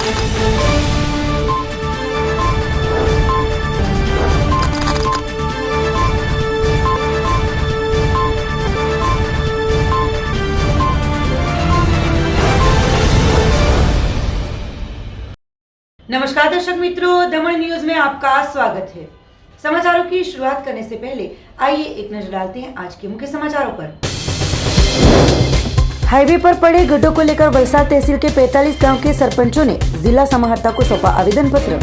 नमस्कार दर्शक मित्रों, दमन न्यूज में आपका स्वागत है। समाचारों की शुरुआत करने से पहले आइए एक नजर डालते हैं आज के मुख्य समाचारों पर। हाईवे पर पड़े गड्ढों को लेकर वलसाड तहसील के 45 गांव के सरपंचों ने जिला समाहर्ता को सौंपा आवेदन पत्र।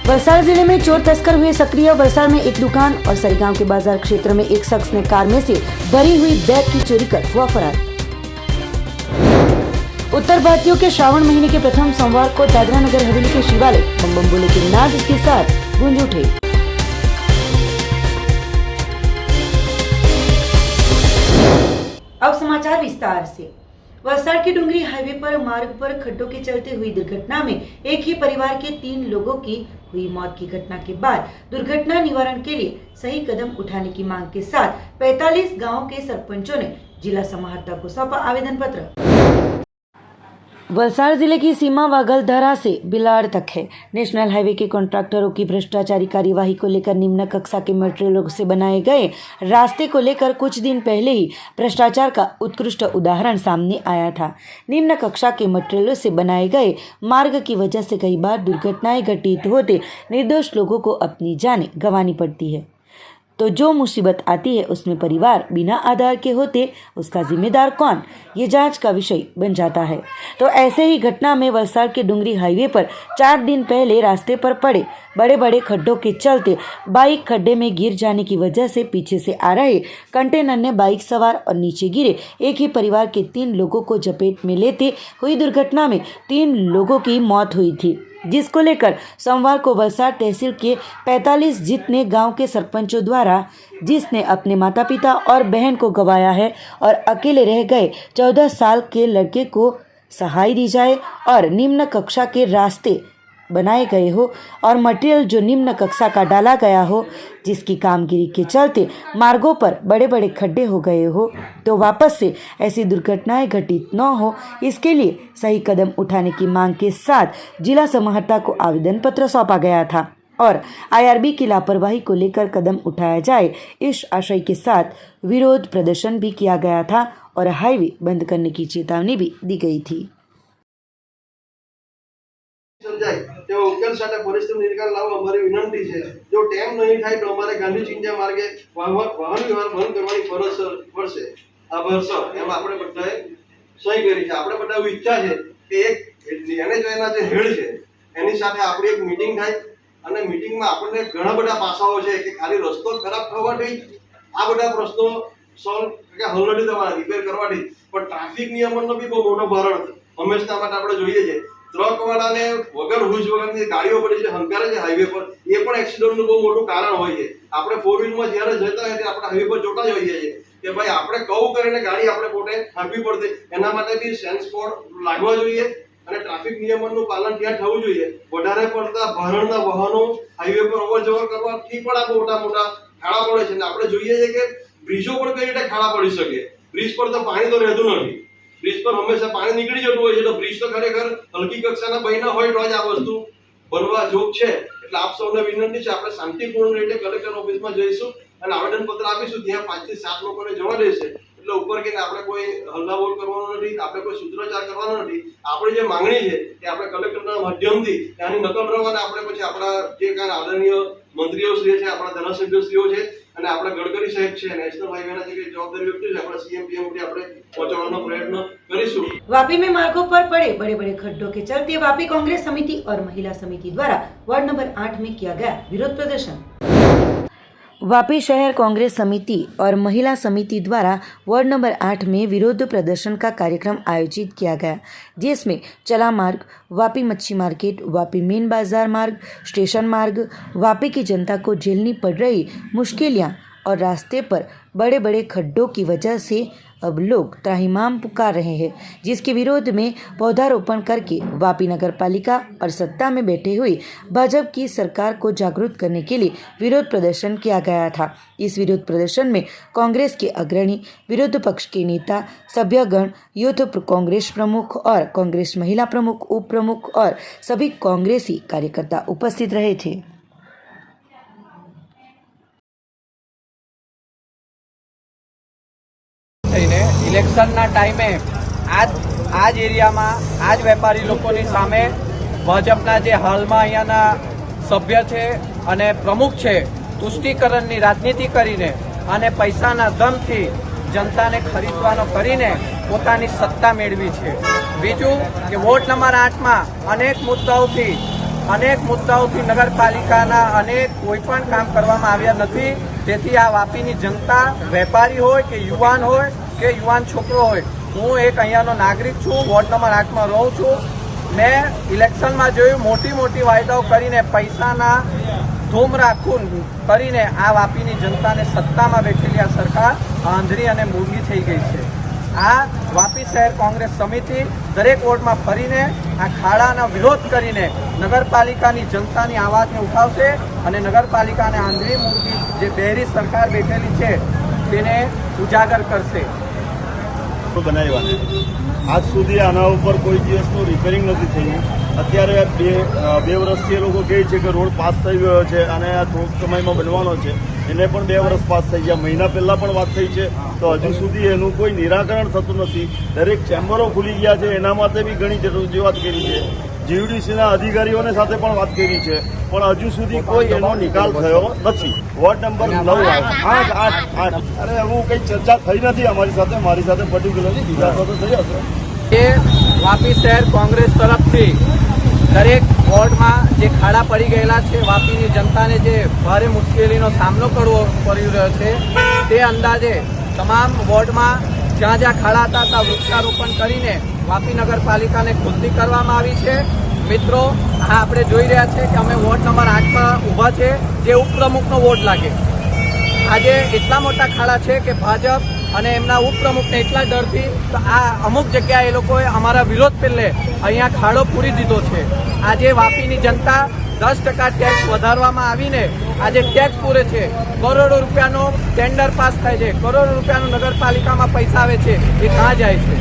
वलसाड जिले में चोर तस्कर हुए सक्रिय। वलसाड में एक दुकान और सरीगांव के बाजार क्षेत्र में एक शख्स ने कार में से भरी हुई बैग की चोरी कर हुआ फरार। उत्तर भारतीयों के श्रावण महीने के प्रथम सोमवार को दादरा नगर हवेली के शिवालय बम बम बोले के नाद के साथ गूंज उठे। अब समाचार विस्तार से। वलसाड की डुंगरी हाईवे पर मार्ग पर खड्डों के चलते हुई दुर्घटना में एक ही परिवार के 3 लोगों की हुई मौत की घटना के बाद दुर्घटना निवारण के लिए सही कदम उठाने की मांग के साथ 45 गांवों के सरपंचों ने जिला समाहर्ता को सौंपा आवेदन पत्र। वलसाड जिले की सीमा वागलधरा से बिलाड़ तक है। नेशनल हाईवे के कॉन्ट्रैक्टरों की भ्रष्टाचारी कार्यवाही को लेकर निम्न कक्षा के मटेरियलों से बनाए गए रास्ते को लेकर कुछ दिन पहले ही भ्रष्टाचार का उत्कृष्ट उदाहरण सामने आया था। निम्न कक्षा के मटेरियलों से बनाए गए मार्ग की वजह से कई बार दुर्घटनाएं घटित होते निर्दोष लोगों को अपनी जानें गंवानी पड़ती है। तो जो मुसीबत आती है उसमें परिवार बिना आधार के होते उसका जिम्मेदार कौन, ये जांच का विषय बन जाता है। तो ऐसे ही घटना में वलसाड के डुंगरी हाईवे पर 4 दिन पहले रास्ते पर पड़े बड़े बड़े खड्डों के चलते बाइक खड्डे में गिर जाने की वजह से पीछे से आ रहे कंटेनर ने बाइक सवार और नीचे गिरे एक ही परिवार के 3 लोगों को चपेट में लेते हुई दुर्घटना में 3 लोगों की मौत हुई थी, जिसको लेकर सोमवार को वलसाड तहसील के 45 जितने गांव के सरपंचों द्वारा जिसने अपने माता पिता और बहन को गंवाया है और अकेले रह गए 14 साल के लड़के को सहाय दी जाए और निम्न कक्षा के रास्ते बनाए गए हो और मटेरियल जो निम्न कक्षा का डाला गया हो, जिसकी कामगिरी के चलते मार्गों पर बड़े बड़े खड्डे हो गए हो, तो वापस से ऐसी दुर्घटनाएं घटित न हो, इसके लिए सही कदम उठाने की मांग के साथ जिला समाहर्ता को आवेदन पत्र सौंपा गया था और आईआरबी की लापरवाही को लेकर कदम उठाया जाए, इस आशय के साथ विरोध प्रदर्शन भी किया गया था और हाईवे बंद करने की चेतावनी भी दी गई थी। उकेल साथे परिस्थिति निकाल लावो हमारी विनंती है। जो टाइम नहीं थाय तो हमारे गांधी चिंचा मार्गे वाहन व्यवहार बंद करवानी फरज पड़शे। आभार सर, एम आपणे बधाए सही करी छे। आपणे बधा ઈચ્છા છે કે એક એનએચઆઈના જે હેડ છે એની સાથે આપણી એક મીટિંગ થાય અને મીટિંગમાં આપણને ઘણા બધા પાસાઓ છે કે ખાલી રસ્તો ખરાબ થવાથી આ બધા પ્રશ્નો સોલ્વ કે હલ નથી થવાના, રિપેર કરવાથી, પણ ટ્રાફિક નિયમનનો બી બહુ મોટો ભારણ હંમેશા માટે આપણે જોઈએ છે। ट्रक वाला ने वगर हुज वगर गाड़ियों पड़ी है हंकारे है हाईवे पर, ये पण एक्सिडेंट बहुत मोटू कारण होय छे। आपणे 4 व्हील में ज्यारे जता होय त्यारे आपणे हाईवे पर जोता ज होईए छे के भाई आपणे कहू करीने गाड़ी आपणे पोते हांकवी पड़ते, एना माटे बी सेंस बोर्ड लागवा जोईए અને ટ્રાફિક નિયમોનું પાલન ત્યાં થવું જોઈએ। વધારે પડતા ભારણના વાહનો હાઈવે પર અવરજવર કરવાથી પણ આ મોટા મોટા ખાડા પડે છે। આપણે જોઈએ છે કે બ્રિજો પર કઈ રીતે ખાડા પડી શકે। બ્રિજ પર તો પાણી તો રહેતું નથી, ब्रिज पर हमेशा पानी निकली जतुं होय छे, तो ब्रिज तो खरेखर हलकी कक्षाना बन्या होय तो ज आ वस्तु बनवा जोग छे। એટલે આપ સૌને વિનંતી છે, આપણે શાંતિપૂર્ણ રીતે કલેક્ટર ઓફિસમાં જઈશું અને આવેદનપત્ર આપીશું। ત્યાં 5 થી 7 લોકોને જવા દેશે, એટલે ઉપર કે આપણે કોઈ હલ્લાબોલ કરવાનો નથી, આપણે કોઈ સૂત્રોચ્ચાર કરવાનો નથી। આપણી જે માંગણી છે એ આપણે કલેક્ટરના માધ્યમથી ત્યાંની નકલ કરવાના આપણે પછી આપણા જે કાંઈ આદરણીય મંત્રીઓ શ્રી છે, આપણા ધારાસભ્યશ્રીઓ છે અને આપણા ગડકરી સાહેબ છે, નેશનલ હાઈવેના જે જવાબદારી વ્યક્તિ છે, આપણા સીએમ પીએમ સુધી આપણે પહોંચાડવાનો प्रयत्न करीશું। वापी में मार्गों पर पड़े बड़े बड़े खड्डों के चलते वापी कांग्रेस समिति और महिला समिति द्वारा वार्ड नंबर 8 में किया गया विरोध प्रदर्शन। वापी शहर कांग्रेस समिति और महिला समिति द्वारा वार्ड नंबर 8 में विरोध प्रदर्शन का कार्यक्रम आयोजित किया गया, जिसमें चला मार्ग, वापी मच्छी मार्केट, वापी मेन बाजार मार्ग, स्टेशन मार्ग, वापी की जनता को झेलनी पड़ रही मुश्किलें और रास्ते पर बड़े बड़े खड्डों की वजह से अब लोग त्राहिमाम पुकार रहे हैं, जिसके विरोध में पौधारोपण करके वापी नगर पालिका और सत्ता में बैठे हुए भाजपा की सरकार को जागरूक करने के लिए विरोध प्रदर्शन किया गया था। इस विरोध प्रदर्शन में कांग्रेस के अग्रणी, विरोध पक्ष के नेता, सभ्यगण, यूथ कांग्रेस प्रमुख और कांग्रेस महिला प्रमुख, उप प्रमुख और सभी कांग्रेसी कार्यकर्ता उपस्थित रहे थे। ઇલેક્શનના ટાઈમે આ જ એરિયામાં આ જ વેપારી લોકોની સામે ભાજપના જે હાલમાં અહીંયાના સભ્ય છે અને પ્રમુખ છે તુષ્ટિકરણની રાજનીતિ કરીને અને પૈસાના દમથી જનતાને ખરીદવાનો કરીને પોતાની સત્તા મેળવી છે। બીજું કે વોર્ડ નંબર 8માં અનેક મુદ્દાઓથી નગરપાલિકાના અનેક કોઈ પણ કામ કરવામાં આવ્યા નથી। તેથી આ વાપીની જનતા, વેપારી હોય કે યુવાન હોય કે યુવાન છોકરો હોય, હું એક અહીંયાનો નાગરિક છું, વોર્ડ નંબર 8માં રહું છું। મેં ઇલેક્શનમાં જોયું મોટી મોટી વાયદાઓ કરીને પૈસાના ધૂમ રાખું કરીને આ વાપીની જનતાને સત્તામાં બેઠેલી આ સરકાર આંધળી અને મૂંગી થઈ ગઈ છે। આ વાપી શહેર કોંગ્રેસ સમિતિ દરેક વોર્ડમાં ફરીને આ ખાડાનો વિરોધ કરીને નગરપાલિકાની જનતાની આવાજને ઉઠાવશે અને નગરપાલિકાને આંધળી મૂંગી જે બહેરી સરકાર બેઠેલી છે તેને ઉજાગર કરશે। બનાવ્યા આજ સુધી આના ઉપર કોઈ દિવસનું રિપેરિંગ નથી થયું। અત્યારે બે વર્ષથી એ લોકો કહે છે કે રોડ પાસ થઈ ગયો છે અને આ થોડુંક સમયમાં બનવાનો છે, એને પણ 2 વર્ષ પાસ થઈ ગયા। મહિના પહેલાં પણ વાત થઈ છે તો હજુ સુધી એનું કોઈ નિરાકરણ થતું નથી। દરેક ચેમ્બરો ખુલી ગયા છે, એના માટે બી ઘણી રજૂઆત કરી છે। જીયુડીસીના અધિકારીઓને સાથે પણ વાત કરી છે, પણ હજુ સુધી કોઈ એનો નિકાલ થયો નથી। વોર્ડ નંબર 9 અરે એવું કંઈ ચર્ચા થઈ નથી અમારી સાથે, મારી સાથે પર્ટિક્યુલરલી બીજા સાથે થઈ હશે। એ વાપી શહેર કોંગ્રેસ તરફથી દરેક વોર્ડમાં જે ખાડા પડી ગયેલા છે, વાપીની જનતાને જે ભારે મુશ્કેલીનો સામનો કરવો પડી રહ્યો છે, તે અંદાજે તમામ વોર્ડમાં જ્યાં જ્યાં ખાડા હતા ત્યાં વૃક્ષારોપણ કરીને વાપી નગરપાલિકાને ખુલ્લી કરવામાં આવી છે। મિત્રો, આ આપણે જોઈ રહ્યા છે કે અમે વોર્ડ નંબર 8માં ઊભા છે, જે ઉપપ્રમુખનો વોર્ડ લાગે। આજે એટલા મોટા ખાડા છે કે ભાજપ અને એમના ઉપપ્રમુખને એટલા ડરથી તો આ અમુક જગ્યાએ એ લોકોએ અમારા વિરોધ પહેલે અહીંયા ખાડો પૂરી દીધો છે। આજે વાપીની જનતા 10% ટેક્સ વધારવામાં આવીને આજે ટેક્સ પૂરે છે। કરોડો રૂપિયાનો ટેન્ડર પાસ થાય છે, કરોડો રૂપિયાનો નગરપાલિકામાં પૈસા આવે છે, એ ક્યાં જાય છે?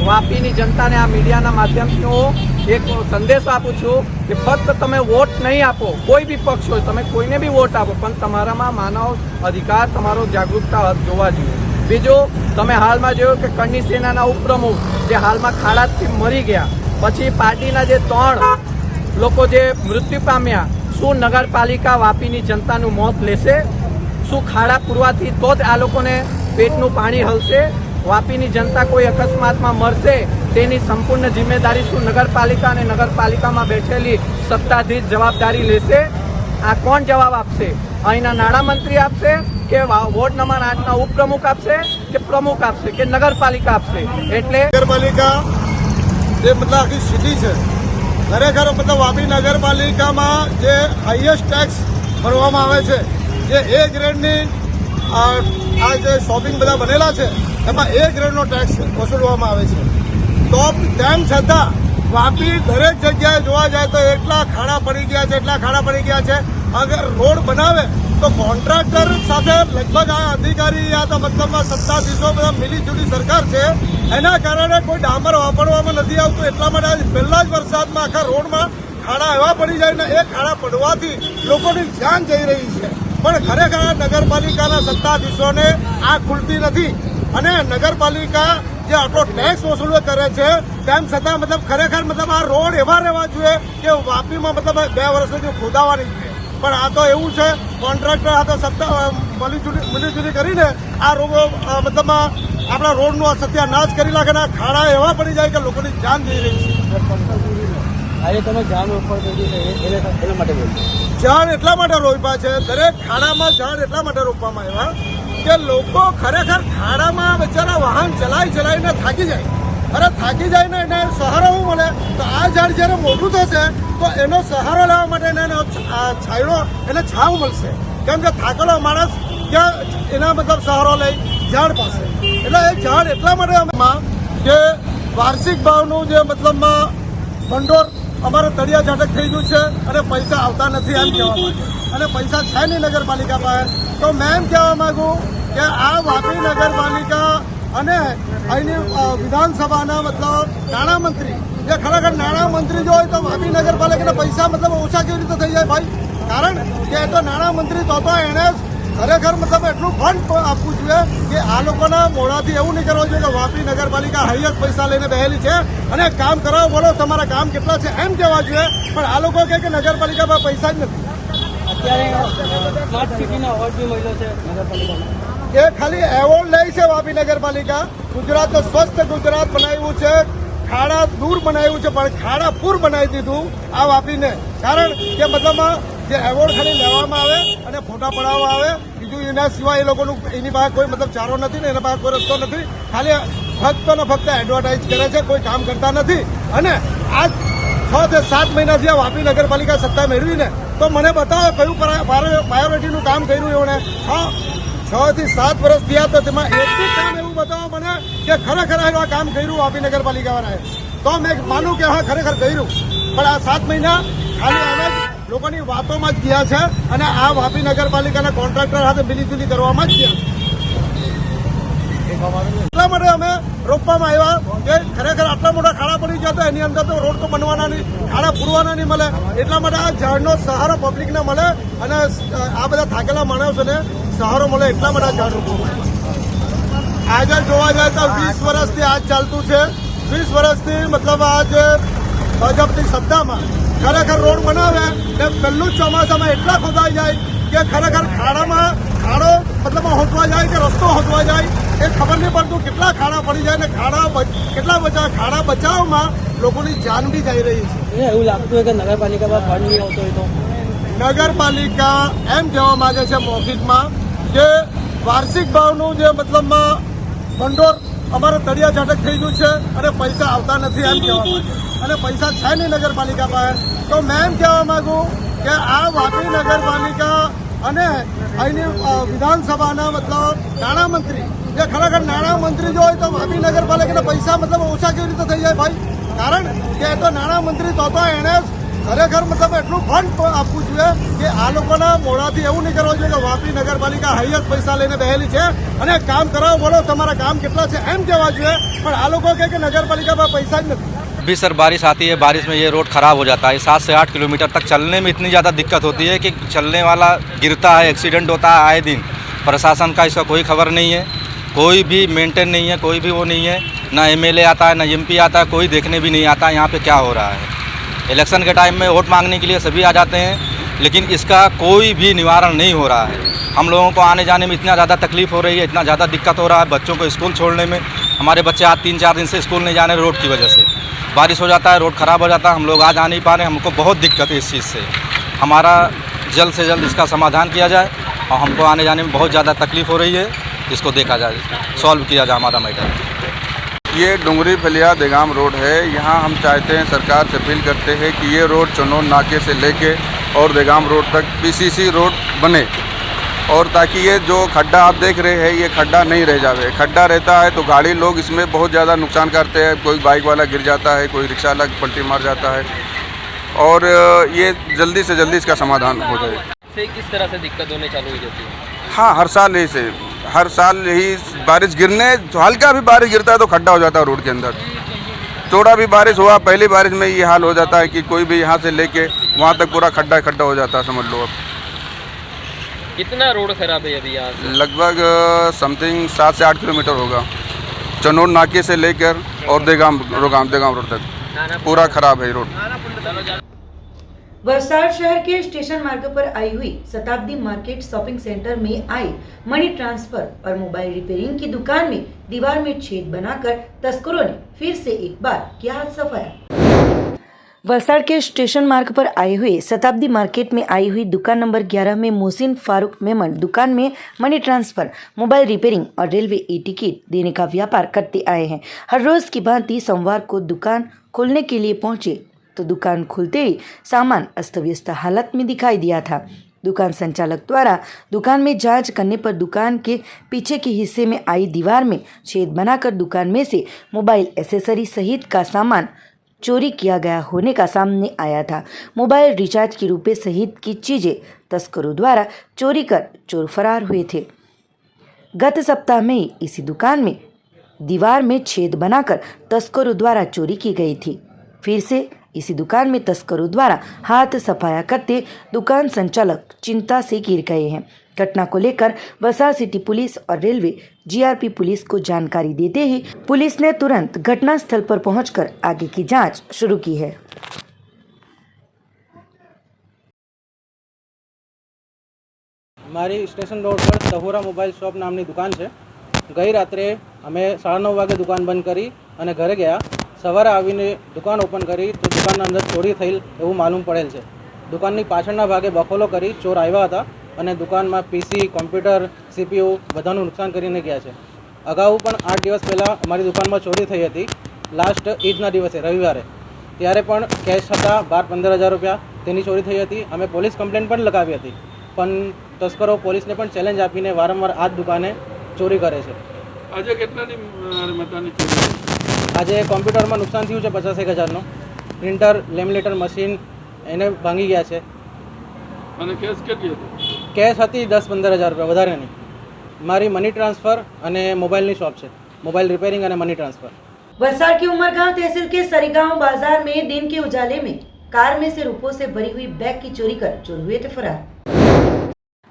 વાપીની જનતાને આ મીડિયાના માધ્યમથી હું એક સંદેશ આપું છું કે ફક્ત તમે વોટ નહીં આપો, કોઈ બી પક્ષ હોય, તમે કોઈને બી વોટ આપો, પણ તમારામાં માનવ અધિકાર, તમારો જાગૃતતા જોવા જોઈએ। બીજું, તમે હાલમાં જોયું કે કન્ની સેનાના ઉપપ્રમુખ જે હાલમાં ખાડાથી મરી ગયા, પછી પાર્ટીના જે 3 લોકો જે મૃત્યુ પામ્યા, શું નગરપાલિકા વાપીની જનતાનું મોત લેશે? શું ખાડા પૂરવાથી તો જ આ લોકોને પેટનું પાણી હલશે? વાપીની જનતા કોઈ અકસ્માતમાં મરશે તેની સંપૂર્ણ જિમ્મેદારી શું નગરપાલિકા અને નગરપાલિકામાં બેઠેલી સત્તાધીશ જવાબદારી લેશે? આ કોણ જવાબ આપશે? અહીંના નાણામંત્રી આપશે કે વોર્ડ નંબર 8ના ઉપપ્રમુખ આપશે કે પ્રમુખ આપશે કે નગરપાલિકા આપશે? એટલે નગરપાલિકા જે મતલબ આખી સિટી છે, ખરેખર મતલબ વાપી નગરપાલિકામાં જે હાઈએસ્ટ ટેક્સ ભરવામાં આવે છે, જે A ગ્રેડની આ જે શોપિંગ બધા બનેલા છે એમાં A ગ્રેડનો ટેક્સ વસૂલવામાં આવે છે। તો તેમ છતાં વાપી દરેક જગ્યાએ જોવા જાય તો એટલા ખાડા પડી ગયા છે, એટલા ખાડા પડી ગયા છે। અગર રોડ બનાવે તો કોન્ટ્રાક્ટર સાથે લગભગ આ અધિકારી યા તો મતલબમાં સત્તાધીશો બધા મિલીજુલી સરકાર છે, એના કારણે કોઈ ડામર વાપરવામાં નથી આવતું। એટલા માટે પહેલા જ વરસાદમાં આખા રોડમાં ખાડા એવા પડી જાય ને એ ખાડા પડવાથી લોકોની જાન જઈ રહી છે। પણ ખરેખર નગરપાલિકાના સત્તાધીશોને આ ખુલતી નથી અને નગરપાલિકા જે આટલો ટેક્સ વસૂલ કરે છે તેમ છતાં મતલબ ખરેખર મતલબ આ રોડ એવા રહેવા જોઈએ કે વાપીમાં મતલબ 2 વર્ષ સુધી ખોદાવાની જોઈએ। પણ આ તો એવું છે, કોન્ટ્રાક્ટર આ તો સત્તા મિલીજુલી કરીને આ રોગો મતલબ આપણા રોડનું આ સત્યાનાશ કરી નાખે ને આ ખાડા એવા પડી જાય કે લોકોની જાન જઈ રહી છે। આજે તમે જાણ ઉપર એના માટે બોલજો। ઝાડ એટલા માટે રોપ્યા છે, દરેક ખાડામાં ઝાડ એટલા માટે રોપવામાં આવ્યા કે લોકો ખરેખર ખાડામાં બિચારા વાહન ચલાવીને થાકી જાય। અરે થાકી જાય ને એને સહારો શું મળે? તો આ ઝાડ જ્યારે મોટું થશે તો એનો સહારો લેવા માટે એને છાંયડો, એને છાંવ મળશે। કેમ કે થાકેલો માણસ ક્યાં એના મતલબ સહારો લઈ ઝાડ પાસે. એટલે એ ઝાડ એટલા માટે અમે કે વાર્ષિક ભાવનું જે મતલબમાં ભંડોળ અમારે તળિયા ઝાટક થઈ ગયું છે અને પૈસા આવતા નથી એમ કહેવા માંગે અને પૈસા છે નહીં નગરપાલિકા પાસે. તો મેં એમ કહેવા માગું કે આ વાપી નગરપાલિકા અને અહીંની વિધાનસભાના મતલબ નાણામંત્રી જે ખરેખર નાણામંત્રી જો હોય તો વાપી નગરપાલિકાના પૈસા મતલબ ઓછા કેવી રીતે થઈ જાય ભાઈ? કારણ કે એ તો નાણામંત્રી તો એણે ખરેખર મતલબ એટલું ફંડ આપવું જોઈએ કે આ લોકોના મોઢાથી એવું નહીં કરવું જોઈએ કે વાપી નગરપાલિકા હાઈએસ્ટ પૈસા લઈને બેહેલી છે અને કામ કરાવો, બોલો તમારા કામ કેટલા છે એમ કહેવા જોઈએ. પણ આ લોકો કહે કે નગરપાલિકા પર પૈસા જ નથી. સ્માર્ટ સિટીના એવોર્ડ બી મળ્યો છે નગરપાલિકાને. એ ખાલી એવોર્ડ લે છે વાપી નગરપાલિકા. ગુજરાતનું સ્વસ્થ ગુજરાત બનાવ્યું છે, ખાડા દૂર બનાવ્યું છે, પણ ખાડા પૂર બનાવી દીધું આ વાપીને. કારણ કે મતલબમાં જે એવોર્ડ ખાલી લેવામાં આવે અને ફોટા પડાવવા આવે, બીજું એના સિવાય એ લોકોનું એની પાસે કોઈ મતલબ ચારો નથી ને એના પાસે કોઈ રસ્તો નથી. ખાલી ફક્ત ને ફક્ત એડવર્ટાઇઝ કરે છે, કોઈ કામ કરતા નથી. અને આજ 6 થી 7 મહિનાથી આ વાપી નગરપાલિકા સત્તા મેળવીને તો મને બતાવો કયું પ્રાયોરિટીનું કામ કર્યું એમણે. 6 થી 7 વર્ષ થયા તો તેમાં એક બી કામ એવું બતાવો મને કે ખરેખર આ કામ કર્યું વાપી નગરપાલિકાવાળાએ. તો મેં માનું કે હા ખરેખર કર્યું. પણ આ 7 મહિના ખાલી અમે લોકોની વાતોમાં જ ગયા છે અને આ વાપી નગરપાલિકાના કોન્ટ્રાક્ટર સાથે મિલીજુલી કરવામાં જ ગયા છે. એટલા માટે અમે રોકવામાં આવ્યા કે ખરેખર આટલા મોટા ખાડા પડી ગયા તો એની અંદર તો રોડ તો બનવાના નહીં, ખાડા પૂરવાના નહીં મળે. એટલા માટે આ ઝાડનો સહારો પબ્લિકને મળે અને આ બધા થાકેલા માણસોને સહારો મળે એટલા માટે આ ઝાડ રોપવામાં આવ્યું. આજે જોવા જાય તો 20 વર્ષથી આજ ચાલતું છે. 20 વર્ષથી મતલબ આ જે ભાજપની સત્તામાં ખરેખર રોડ બનાવે ને પહેલું જ ચોમાસામાં એટલા ખોદાઈ જાય કે ખરેખર ખાડો મતલબ હોતવા જાય કે રસ્તો હોતવા જાય એ ખબર નહીં પડતું. કેટલા ખાડા પડી જાય ને ખાડા બચાવમાં લોકોની જાન બી જઈ રહી છે. એવું લાગતું હોય કે નગરપાલિકામાં ફંડ નહીં આવતો હોય તો નગરપાલિકા એમ કહેવા માંગે છે મૌખિકમાં કે વાર્ષિક ભાવનું જે મતલબમાં ભંડોળ અમારે તળિયા ઝાટક થઈ ગયું છે અને પૈસા આવતા નથી એમ કહેવા માંગે અને પૈસા છે નહીં નગરપાલિકા પાસે. તો મેં એમ કહેવા માગું કે આ વાપી નગરપાલિકા અને અહીંની વિધાનસભાના મતલબ નાણામંત્રી જે ખરેખર નાણામંત્રી જો હોય તો વાપી નગરપાલિકાના પૈસા મતલબ ઓછા કેવી રીતે થઈ જાય ભાઈ? કારણ કે એ તો નાણામંત્રી તો એણે ખરેખર મતલબ એટલું ફંડ આપવું જોઈએ કે આ લોકોના મોઢાથી એવું નહીં કરવું જોઈએ કે વાપી નગરપાલિકા હાઈએસ્ટ પૈસા લઈને બેહેલી છે અને કામ કરાવો, બોલો તમારા કામ કેટલા છે એમ કહેવા જોઈએ. પણ આ લોકો કહે કે નગરપાલિકા પર પૈસા જ નથી. अभी सर बारिश आती है, बारिश में ये रोड ख़राब हो जाता है. 7 से 8 किलोमीटर तक चलने में इतनी ज़्यादा दिक्कत होती है कि चलने वाला गिरता है, एक्सीडेंट होता है आए दिन. प्रशासन का इसका कोई खबर नहीं है, कोई भी मेंटेन नहीं है, कोई भी वो नहीं है. ना एमएलए आता है, ना एमपी आता है, कोई देखने भी नहीं आता यहाँ पे क्या हो रहा है. इलेक्शन के टाइम में वोट मांगने के लिए सभी आ जाते हैं, लेकिन इसका कोई भी निवारण नहीं हो रहा है. हम लोगों को आने जाने में इतना ज़्यादा तकलीफ़ हो रही है, इतना ज़्यादा दिक्कत हो रहा है. बच्चों को स्कूल छोड़ने में, हमारे बच्चे आज 3-4 दिन से स्कूल नहीं जा रहे रोड की वजह से. बारिश हो जाता है, रोड ख़राब हो जाता है, हम लोग आ जा नहीं पा रहे. हमको बहुत दिक्कत है इस चीज़ से. हमारा जल्द से जल्द इसका समाधान किया जाए और हमको आने जाने में बहुत ज़्यादा तकलीफ़ हो रही है. इसको देखा जाए, सॉल्व किया जाए हमारा मैटर. ये डुंगरी फलिया देगाम रोड है. यहाँ हम चाहते हैं, सरकार से अपील करते हैं कि ये रोड चनौन नाके से लेके और देगाम रोड तक पीसीसी रोड बने और ताकि ये जो खड्डा आप देख रहे हैं ये खड्डा नहीं रह जावे. खड्डा रहता है तो गाड़ी लोग इसमें बहुत ज़्यादा नुकसान करते हैं. कोई बाइक वाला गिर जाता है, कोई रिक्शा वाला पलटी मार जाता है और ये जल्दी से जल्दी इसका समाधान हो जाए. से किस तरह से दिक्कत होने चालू हो जाती है? हाँ, हर साल यही बारिश गिरने, हल्का भी बारिश गिरता है तो खड्डा हो जाता है रोड के अंदर. थोड़ा भी बारिश हुआ, पहली बारिश में ये हाल हो जाता है कि कोई भी यहाँ से लेके वहाँ तक पूरा खड्डा हो जाता है, समझ लो. अब कितना रोड खराब है अभी यहाँ से? लगभग समथिंग 7 से 8 किलोमीटर होगा. चनौन नाके से लेकर और देगाम रोड तक पूरा खराब है रोड. वलसाड शहर के स्टेशन मार्ग पर आई हुई शताब्दी मार्केट शॉपिंग सेंटर में आई मनी ट्रांसफर और मोबाइल रिपेयरिंग की दुकान में दीवार में छेद बनाकर तस्करों ने फिर से एक बार किया हाथ सफाया. वलसाड के स्टेशन मार्ग पर आए हुए शताब्दी मार्केट में आई हुई दुकान नंबर 11 में मोहसिन फारूक मेमन दुकान में मनी ट्रांसफर, मोबाइल रिपेयरिंग और रेलवे ई टिकट देने का व्यापार करते आए हैं. हर रोज की भांति सोमवार को दुकान खोलने के लिए पहुंचे तो दुकान खुलते ही सामान अस्त व्यस्त हालत में दिखाई दिया था. दुकान संचालक द्वारा दुकान में जांच करने पर दुकान के पीछे के हिस्से में आई दीवार में छेद बनाकर दुकान में से मोबाइल एसेसरी सहित का सामान चोरी किया गया होने का सामने आया था। मोबाइल रिचार्ज की रुपये सहित की चीज़ें तस्करों द्वारा चोरी कर चोर फरार हुए थे। गत सप्ताह में ही इसी दुकान में दीवार में छेद बनाकर तस्करों द्वारा चोरी की गई थी। फिर से इसी दुकान में तस्करों द्वारा हाथ सफाया करते दुकान संचालक चिंता से घिर गए हैं। घटना को लेकर वसा सिटी पुलिस और रेलवे जीआरपी पुलिस को जानकारी देते ही पुलिस ने तुरंत घटनास्थल पर पहुंचकर आगे की जांच शुरू की है। મારી સ્ટેશન રોડ પર સહોરા મોબાઈલ શોપ નામની દુકાન છે। ગઈ રાત્રે અમે 9:30 વાગે દુકાન બંધ કરી અને ઘરે ગયા। સવારે આવીને દુકાન ઓપન કરી તો દુકાનના અંદર ચોરી થયેલ એવું માલુમ પડેલ છે। દુકાનની પાછળના ભાગે બખોલો કરી ચોર આવ્યા હતા અને દુકાનમાં પીસી, કોમ્પ્યુટર, સીપીયુ બધાનું નુકસાન કરીને ગયા છે। અગાઉ પણ 8 દિવસ પહેલાં અમારી દુકાનમાં ચોરી થઈ હતી। લાસ્ટ ઈદના દિવસે રવિવારે, ત્યારે પણ કેશ હતા 12-15 હજાર રૂપિયા, તેની ચોરી થઈ હતી। અમે પોલીસ કમ્પ્લેન પણ લગાવી હતી, પણ તસ્કરો પોલીસને પણ ચેલેન્જ આપીને વારંવાર આ જ દુકાને ચોરી કરે છે। આજે કેટલાની મતાની ચોરી? આજે કોમ્પ્યુટરમાં નુકસાન થયું છે 50,000નું। પ્રિન્ટર, લેમિનેટર મશીન એને ભાંગી ગયા છે। અને કેશ કેટલી હતી? કેશ હતી 10-15 હજાર રૂપિયા, વધારે નહીં। મારી મની ટ્રાન્સફર અને મોબાઈલની શોપ છે, મોબાઈલ રિપેરિંગ અને મની ट्रांसफर। वलसाड के उमरगांव तहसील के सरीगांव बाजार में दिन के उजाले में कार में से रुपयों से भरी हुई बैग की चोरी कर चोर हुए थे फरार।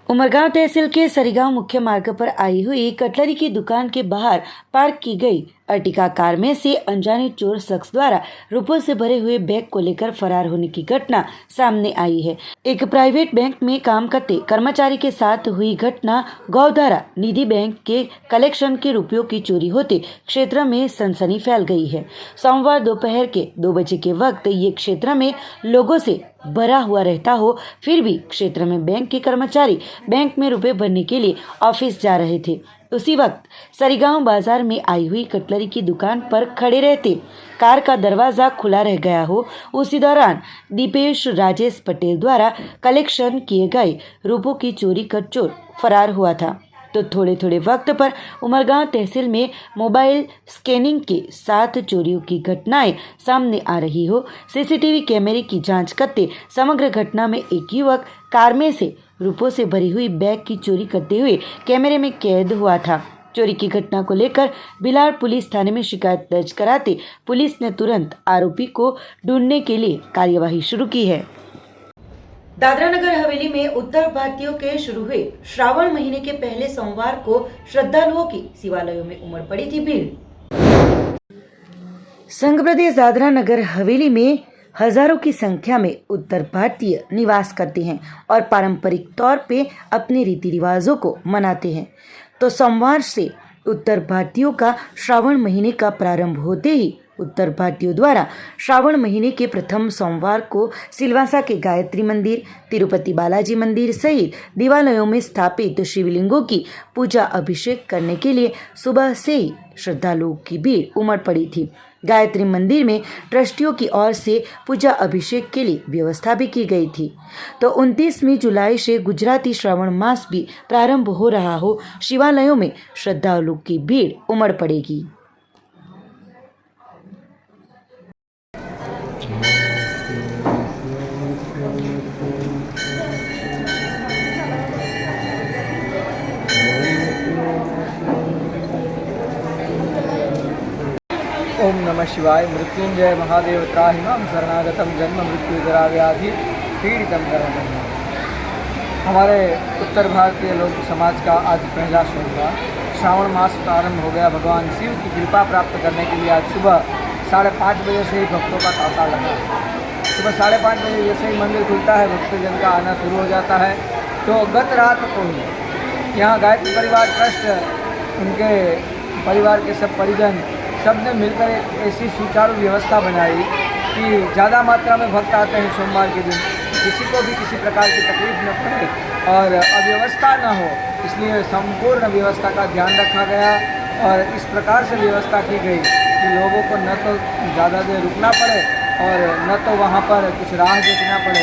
उमरगांव तहसील के सरीगांव मुख्य मार्ग पर आई हुई कटलरी की दुकान के बाहर पार्क की गई अर्टिका कार में से अनजाने चोर शख्स द्वारा रुपयों से भरे हुए बैग को लेकर फरार होने की घटना सामने आई है। एक प्राइवेट बैंक में काम करते कर्मचारी के साथ हुई घटना गौधारा निधि बैंक के कलेक्शन के रुपयों की चोरी होते क्षेत्र में सनसनी फैल गई है। सोमवार दोपहर के 2 बजे के वक्त ये क्षेत्र में लोगों से भरा हुआ रहता हो, फिर भी क्षेत्र में बैंक के कर्मचारी बैंक में रुपए भरने के लिए ऑफिस जा रहे थे। उसी वक्त सरीगांव बाजार में आई हुई कटलरी की दुकान पर खड़े रहते कार का दरवाज़ा खुला रह गया हो। उसी दौरान दीपेश राजेश पटेल द्वारा कलेक्शन किए गए रुपयों की चोरी कर चोर फरार हुआ था। तो थोड़े थोड़े वक्त पर उमरगांव तहसील में मोबाइल स्कैनिंग के साथ चोरियों की घटनाएं सामने आ रही हो। सीसीटीवी कैमरे की जांच करते समग्र घटना में एक युवक कार में से रुपयों से भरी हुई बैग की चोरी करते हुए कैमरे में कैद हुआ था। चोरी की घटना को लेकर बिलाड़ पुलिस थाने में शिकायत दर्ज कराते पुलिस ने तुरंत आरोपी को ढूंढने के लिए कार्यवाही शुरू की है। दादरा नगर हवेली में उत्तर भारतीयों के शुरू हुए श्रावण महीने के पहले सोमवार को श्रद्धालुओं की शिवालयों में उमड़ पड़ी थी भीड़। संघ प्रदेश दादरा नगर हवेली में हजारों की संख्या में उत्तर भारतीय निवास करते हैं और पारंपरिक तौर पे अपने रीति रिवाजों को मनाते हैं। तो सोमवार से उत्तर भारतीयों का श्रावण महीने का प्रारंभ होते ही उत्तर भारतीयों द्वारा श्रावण महीने के प्रथम सोमवार को सिलवासा के गायत्री मंदिर, तिरुपति बालाजी मंदिर सहित देवालयों में स्थापित शिवलिंगों की पूजा अभिषेक करने के लिए सुबह से ही श्रद्धालुओं की भीड़ उमड़ पड़ी थी। गायत्री मंदिर में ट्रस्टियों की ओर से पूजा अभिषेक के लिए व्यवस्था भी की गई थी। तो 29वीं जुलाई से गुजराती श्रावण मास भी प्रारंभ हो रहा हो, शिवालयों में श्रद्धालुओं की भीड़ उमड़ पड़ेगी। ओम नमः शिवाय। मृत्युंजय महादेव त्राहिमां शरणागतम जन्म मृत्यु जरा व्याधि पीड़ितम करणम। हमारे उत्तर भारतीय लोक समाज का आज पहला सोमवार, श्रावण मास प्रारंभ हो गया। भगवान शिव की कृपा प्राप्त करने के लिए आज सुबह 5:30 बजे से ही भक्तों का तांता लगा। सुबह 5:30 बजे जैसे ही मंदिर खुलता है, भक्तजन का आना शुरू हो जाता है। तो गत रात को ही यहाँ गायत्री परिवार ट्रस्ट, उनके परिवार के सब परिजन सब ने मिलकर एक ऐसी सुचारू व्यवस्था बनाई कि ज़्यादा मात्रा में भक्त आते हैं सोमवार के दिन, किसी को भी किसी प्रकार की तकलीफ न पड़े और अव्यवस्था न हो, इसलिए संपूर्ण व्यवस्था का ध्यान रखा गया। और इस प्रकार से व्यवस्था की गई कि लोगों को न तो ज़्यादा देर रुकना पड़े और न तो वहाँ पर कुछ राह देखना पड़े।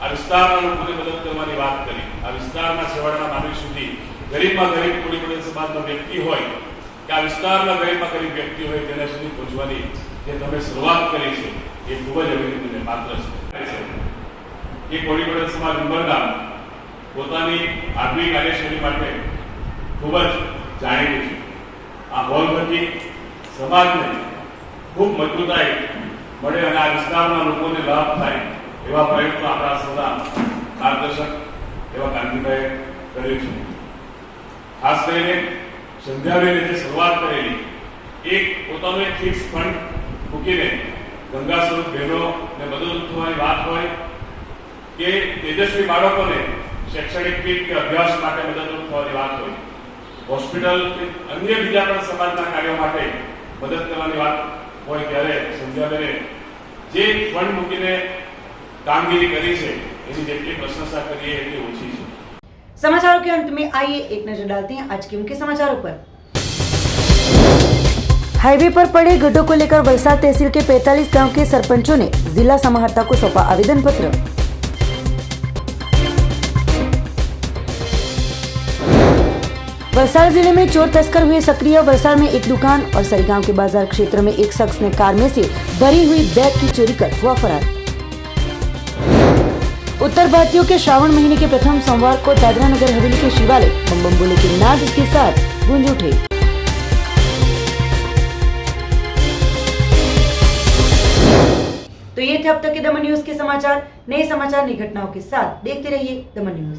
આ વિસ્તારના લોકોને મદદ કરવાની વાત કરી. આ વિસ્તારના છેવાડાના માનવી સુધી ગરીબમાં ગરીબ કોળી પટેલ સમાજનો વ્યક્તિ હોય કે આ વિસ્તારના ગરીબમાં ગરીબ વ્યક્તિ હોય તેના સુધી પહોંચવાની જે તમે શરૂઆત કરી છે એ ખૂબ જ અભિનંદનને પાત્ર છે. એ કોળી પટેલ સમાજ ઉંબરગામ પોતાની આગવી કાર્યશૈલી માટે ખૂબ જ જાણીતું છે. આ હોલ થકી સમાજને ખૂબ મજબૂતાઈ મળે અને આ વિસ્તારના લોકોને લાભ થાય એવા પ્રયત્નો આપણા સૌના માર્ગદર્શક એવા કાંતિભાઈએ કર્યું છે. ખાસ કરીને સંધ્યાબેને જે શરૂઆત કરેલી એક પોતાનું એક ફિક્સ ફંડ મૂકીને ગંગા સ્વરૂપ બહેનોને મદદરૂપ થવાની વાત હોય કે તેજસ્વી બાળકોને શૈક્ષણિક કીટ કે અભ્યાસ માટે મદદરૂપ થવાની વાત હોય, હોસ્પિટલ કે અન્ય બીજા પણ સમાજના કાર્યો માટે મદદ કરવાની વાત હોય ત્યારે સંધ્યાબેને જે ફંડ મૂકીને કામગીરી કરી છે એની જેટલી પ્રશંસા કરીએ એટલી ઓછી છે. समाचारों के अंत में आइए एक नजर डालते हैं आज के मुख्य समाचारों पर। हाईवे पर पड़े गड्ढों को लेकर वलसाड तहसील के 45 गांव के सरपंचों ने जिला समाहर्ता को सौंपा आवेदन पत्र। वलसाड जिले में चोर तस्कर हुए सक्रिय। वलसाड में एक दुकान और सरीगांव के बाजार क्षेत्र में एक शख्स ने कार में से भरी हुई बैग की चोरी कर हुआ फरार। उत्तर भारतीयों के श्रावण महीने के प्रथम सोमवार को दादरा नगर हवेली के शिवालय बम बम बोले के नाद के साथ गूंज उठे। तो ये थे अब तक के दमन न्यूज के समाचार। नए समाचार नई घटनाओं के साथ देखते रहिए दमन न्यूज।